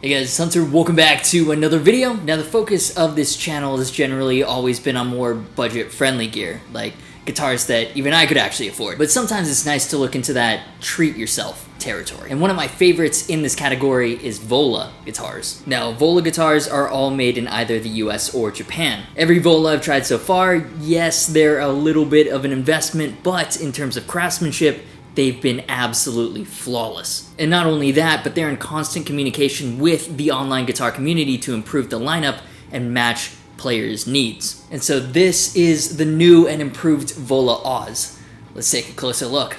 Hey guys, it's Hunter. Welcome back to another video. Now the focus of this channel has generally always been on more budget-friendly gear, like guitars that even I could actually afford. But sometimes it's nice to look into that treat-yourself territory. And one of my favorites in this category is Vola guitars. Now, Vola guitars are all made in either the US or Japan. Every Vola I've tried so far, yes, they're a little bit of an investment, but in terms of craftsmanship, they've been absolutely flawless. And not only that, but they're in constant communication with the online guitar community to improve the lineup and match players' needs. And so this is the new and improved Vola Oz. Let's take a closer look.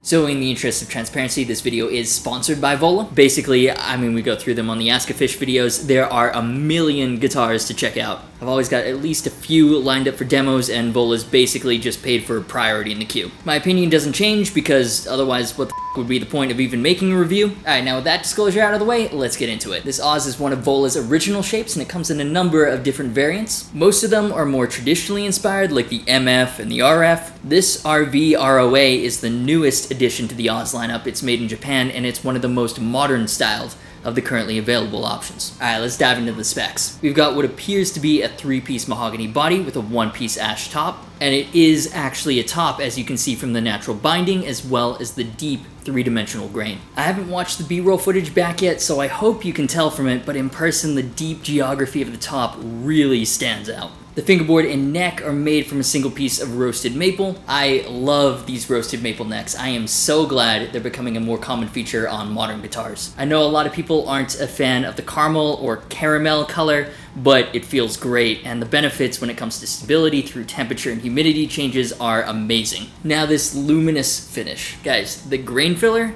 So in the interest of transparency, this video is sponsored by Vola. Basically, we go through them on the Agufish videos. There are a million guitars to check out. I've always got at least a few lined up for demos, and Vola's basically just paid for priority in the queue. My opinion doesn't change, because otherwise what the would be the point of even making a review? Alright, now with that disclosure out of the way, let's get into it. This Oz is one of Vola's original shapes, and it comes in a number of different variants. Most of them are more traditionally inspired, like the MF and the RF. This RV ROA is the newest addition to the Oz lineup. It's made in Japan, and it's one of the most modern styled of the currently available options. Alright, let's dive into the specs. We've got what appears to be a 3-piece mahogany body with a 1-piece ash top, and it is actually a top, as you can see from the natural binding, as well as the deep 3-dimensional grain. I haven't watched the B-roll footage back yet, so I hope you can tell from it, but in person the deep geography of the top really stands out. The fingerboard and neck are made from a single piece of roasted maple. I love these roasted maple necks. I am so glad they're becoming a more common feature on modern guitars. I know a lot of people aren't a fan of the caramel or caramel color, but it feels great, and the benefits when it comes to stability through temperature and humidity changes are amazing. Now this luminous finish. Guys, the grain filler,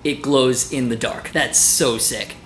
it glows in the dark. That's so sick.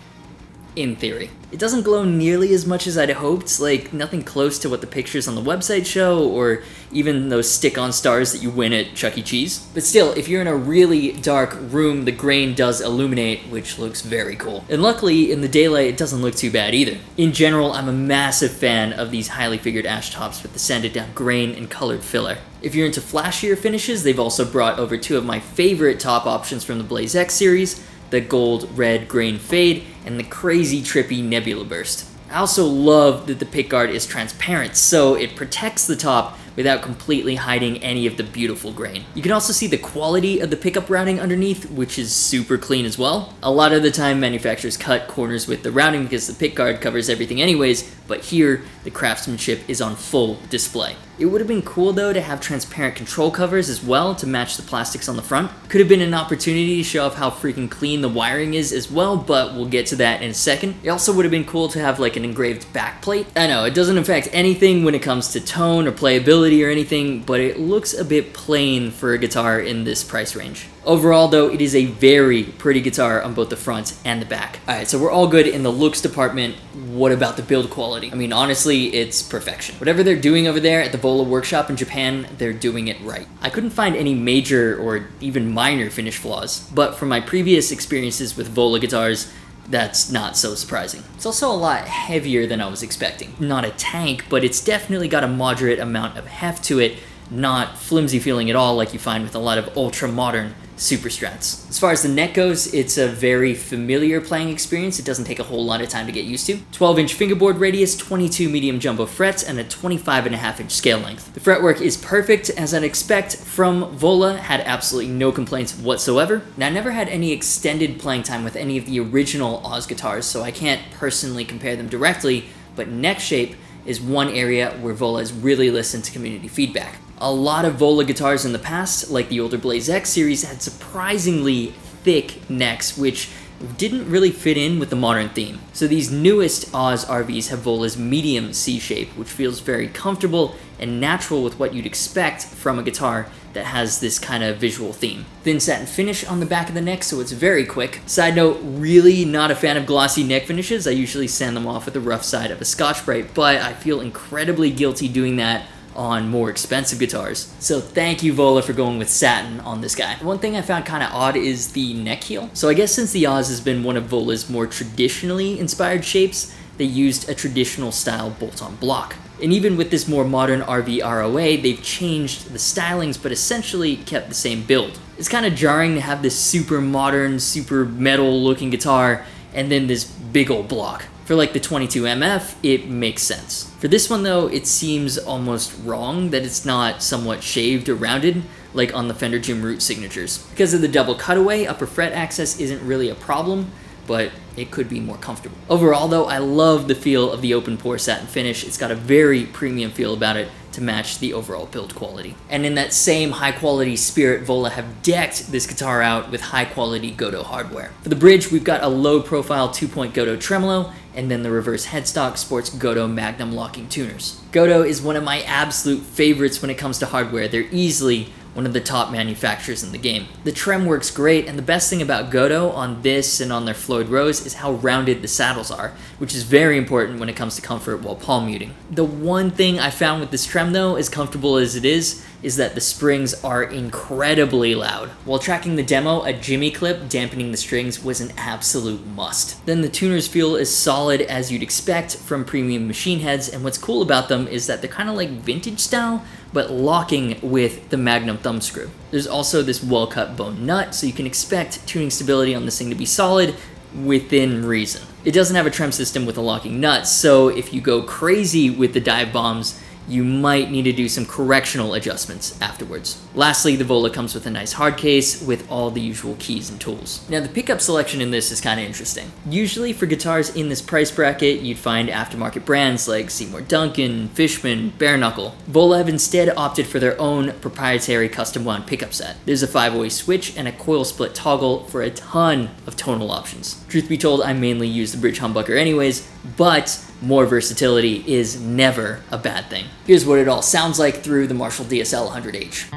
In theory. It doesn't glow nearly as much as I'd hoped, like nothing close to what the pictures on the website show, or even those stick-on stars that you win at Chuck E. Cheese. But still, if you're in a really dark room, the grain does illuminate, which looks very cool. And luckily, in the daylight, it doesn't look too bad either. In general, I'm a massive fan of these highly figured ash tops with the sanded down grain and colored filler. If you're into flashier finishes, they've also brought over two of my favorite top options from the Blaze X series, the gold red grain fade, and the crazy trippy Nebula Burst. I also love that the pickguard is transparent, so it protects the top without completely hiding any of the beautiful grain. You can also see the quality of the pickup routing underneath, which is super clean as well. A lot of the time manufacturers cut corners with the routing because the pickguard covers everything anyways, but here the craftsmanship is on full display. It would have been cool though to have transparent control covers as well to match the plastics on the front. Could have been an opportunity to show off how freaking clean the wiring is as well, but we'll get to that in a second. It also would have been cool to have like an engraved backplate. I know, it doesn't affect anything when it comes to tone or playability or anything, but it looks a bit plain for a guitar in this price range. Overall though, it is a very pretty guitar on both the front and the back. Alright, so we're all good in the looks department. What about the build quality? I mean, honestly, it's perfection. Whatever they're doing over there at the Vola workshop in Japan, they're doing it right. I couldn't find any major or even minor finish flaws, but from my previous experiences with Vola guitars, that's not so surprising. It's also a lot heavier than I was expecting. Not a tank, but it's definitely got a moderate amount of heft to it, not flimsy feeling at all like you find with a lot of ultra-modern Super Strats. As far as the neck goes, it's a very familiar playing experience. It doesn't take a whole lot of time to get used to. 12-inch fingerboard radius, 22 medium jumbo frets, and a 25.5-inch scale length. The fretwork is perfect, as I'd expect from Vola, had absolutely no complaints whatsoever. Now, I never had any extended playing time with any of the original Oz guitars, so I can't personally compare them directly, but neck shape is one area where Vola has really listened to community feedback. A lot of Vola guitars in the past, like the older Blaze X series, had surprisingly thick necks, which didn't really fit in with the modern theme. So these newest Oz RVs have Vola's medium C shape, which feels very comfortable and natural with what you'd expect from a guitar that has this kind of visual theme. Thin satin finish on the back of the neck, so it's very quick. Side note, really not a fan of glossy neck finishes. I usually sand them off with the rough side of a Scotch-Brite, but I feel incredibly guilty doing that on more expensive guitars. So thank you, Vola, for going with satin on this guy. One thing I found kind of odd is the neck heel. So I guess since the Oz has been one of Vola's more traditionally inspired shapes, they used a traditional style bolt-on block. And even with this more modern RV ROA, they've changed the stylings but essentially kept the same build. It's kind of jarring to have this super modern, super metal looking guitar and then this big old block. For like the 22MF, it makes sense. For this one though, it seems almost wrong that it's not somewhat shaved or rounded, like on the Fender Jim Root signatures. Because of the double cutaway, upper fret access isn't really a problem, but it could be more comfortable. Overall though, I love the feel of the open pore satin finish. It's got a very premium feel about it to match the overall build quality. And in that same high quality spirit, Vola have decked this guitar out with high quality Godot hardware. For the bridge, we've got a low profile 2-point Godot tremolo, and then the reverse headstock sports Godot Magnum locking tuners. Godot is one of my absolute favorites when it comes to hardware. They're easily one of the top manufacturers in the game. The trem works great, and the best thing about Godot on this and on their Floyd Rose is how rounded the saddles are, which is very important when it comes to comfort while palm muting. The one thing I found with this trem though, as comfortable as it is that the springs are incredibly loud. While tracking the demo, a Jimmy clip dampening the strings was an absolute must. Then the tuners feel as solid as you'd expect from premium machine heads, and what's cool about them is that they're kind of like vintage style, but locking with the Magnum thumb screw. There's also this well-cut bone nut, so you can expect tuning stability on this thing to be solid within reason. It doesn't have a trem system with a locking nut, so if you go crazy with the dive bombs, you might need to do some correctional adjustments afterwards. Lastly, the Vola comes with a nice hard case with all the usual keys and tools. Now, the pickup selection in this is kind of interesting. Usually for guitars in this price bracket, you'd find aftermarket brands like Seymour Duncan, Fishman, Bare Knuckle. Vola have instead opted for their own proprietary custom wound pickup set. There's a 5-way switch and a coil split toggle for a ton of tonal options. Truth be told, I mainly use the bridge humbucker anyways, but more versatility is never a bad thing. Here's what it all sounds like through the Marshall DSL 100H.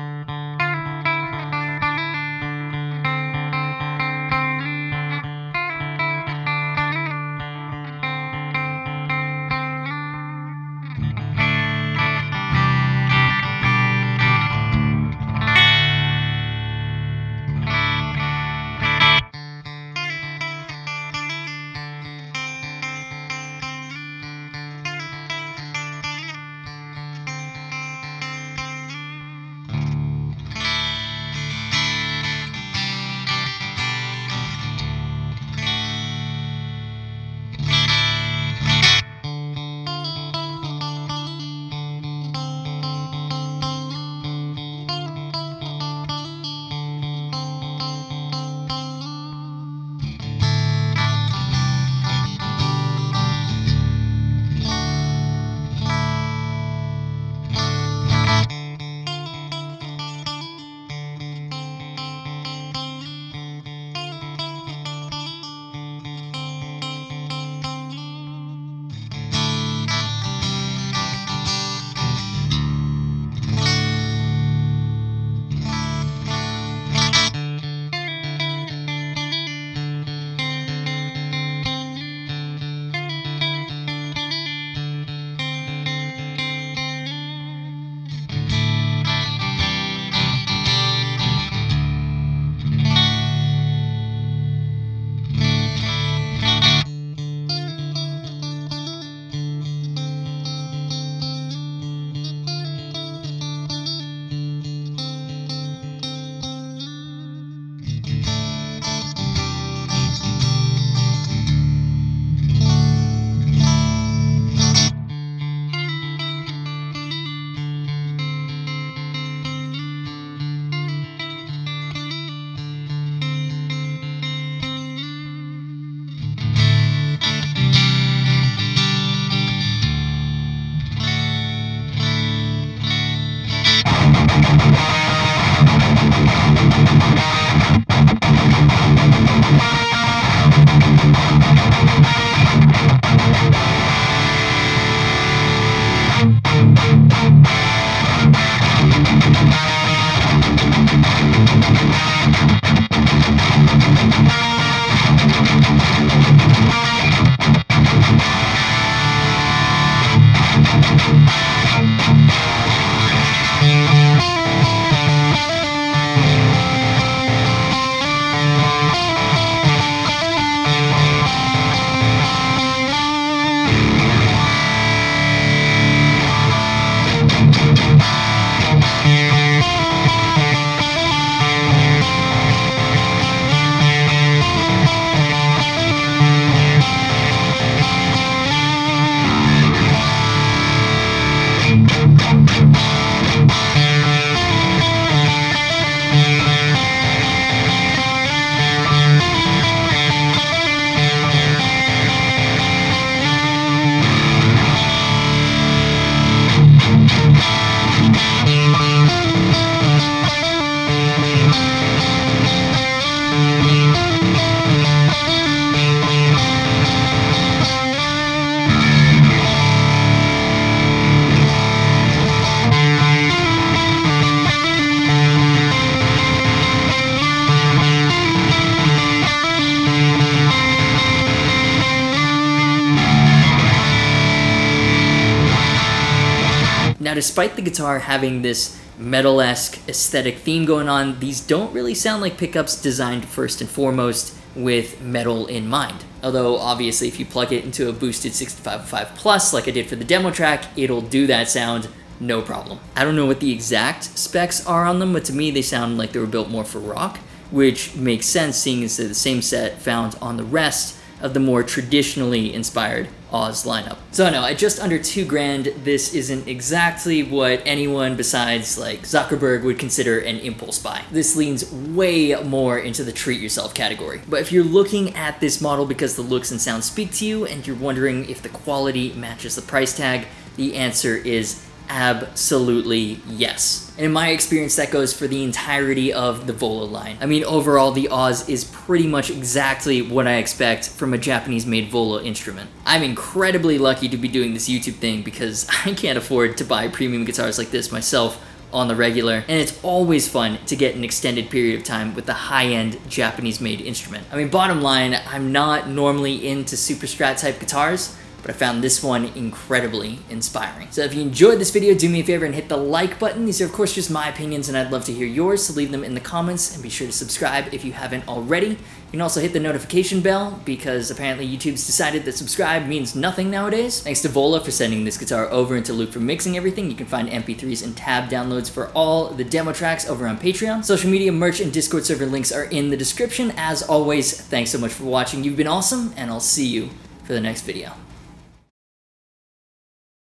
Now, despite the guitar having this metal-esque aesthetic theme going on, these don't really sound like pickups designed first and foremost with metal in mind. Although, obviously, if you plug it into a boosted 6505 Plus, like I did for the demo track, it'll do that sound no problem. I don't know what the exact specs are on them, but to me they sound like they were built more for rock, which makes sense seeing as they're the same set found on the rest of the more traditionally inspired Oz lineup. So no, at just under $2,000, this isn't exactly what anyone besides like Zuckerberg would consider an impulse buy. This leans way more into the treat yourself category. But if you're looking at this model because the looks and sound speak to you and you're wondering if the quality matches the price tag, the answer is absolutely yes. And in my experience, that goes for the entirety of the Vola line. I mean, overall, the Oz is pretty much exactly what I expect from a Japanese-made Vola instrument. I'm incredibly lucky to be doing this YouTube thing because I can't afford to buy premium guitars like this myself on the regular, and it's always fun to get an extended period of time with the high-end Japanese-made instrument. I mean, bottom line, I'm not normally into super strat type guitars, but I found this one incredibly inspiring. So if you enjoyed this video, do me a favor and hit the like button. These are of course just my opinions and I'd love to hear yours, so leave them in the comments and be sure to subscribe if you haven't already. You can also hit the notification bell because apparently YouTube's decided that subscribe means nothing nowadays. Thanks to Vola for sending this guitar over into Luke for mixing everything. You can find MP3s and tab downloads for all the demo tracks over on Patreon. Social media, merch, and Discord server links are in the description. As always, thanks so much for watching. You've been awesome, and I'll see you for the next video.